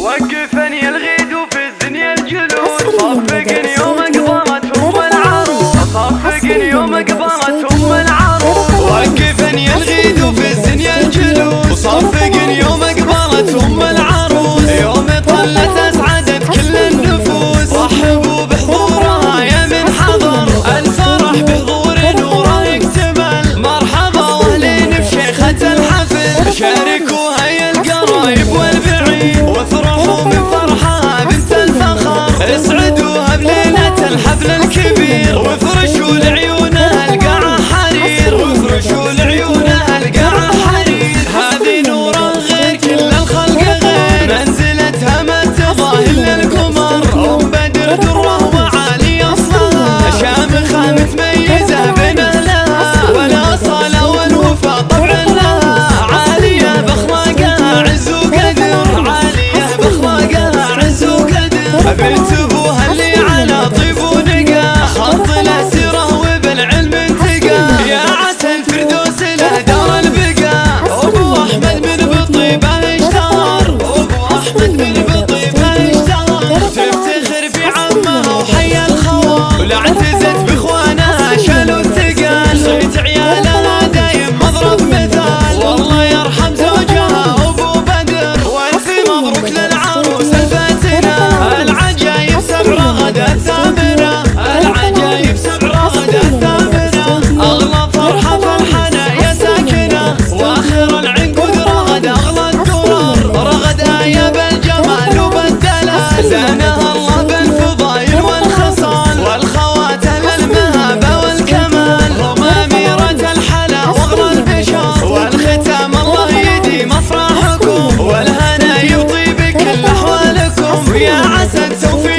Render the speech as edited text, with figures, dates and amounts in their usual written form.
وقفني الغيد وفي الدنيا الجلوس، صفقني يوم قضمت ام العروس، صفقني يوم قضمت ام العروس. وقفني الغيد وفي الدنيا الجلوس، صفقني يوم قضمت ام العروس. يوم طلت اسعدت كل النفوس، رحبوا بحضورها يا من حضر الفرح بحضور نوره يكتمل. مرحبا واهلين بشيخة الحفل، شاركوها يا القرايب والبعيد، وافرحوا من فرحها بنت الفخر. اسعدوها بليلة الحفل الكبير، وافرشوا لعيونها القاعة حرير، وافرشوا لعيونها القاعة حرير. هذه نوره غير كل الخلق غير، منزلتها ما تضاهي الا القمر. ام بدر دره وعالي اصلها، شامخة متميزة بين اهلها، والاصالة والوفا طبعا لها. عالية باخلاقها عز وقدر، عالية باخلاقها عز وقدر. بنت ابوها اللي على طيب ونقا، خط الاسره وبالعلم انتقى. يا عسى الفردوس له دار البقاء، ابو احمد من بطيبه اشتهر، ابو احمد من بطيبه اشتهر. تفتخر في عمها وحيا الخوال، ولا اعتزت باخوانها شالوا الثقال. صيت عيالها دايم مضرب مثال، والله يرحم زوجها ابو بدر. والف مبروك للعروس الفاتنه، العجايب سبع غدا الثامنه، العجايب سبع غدا الثامنه. اغلى فرحه فرحنا يا ساكنه، واخر العنقود رغد اغلى الدرر. رغد ايه بالجمال وبالدلال، زانها الله بالفضايل والخصال، والخواتم المهابه والكمال. هم اميره الحلا واغلى البشر، والختام الله يديم افراحكم، والهنا يطيب كل احوالكم. يا عسى التوفيق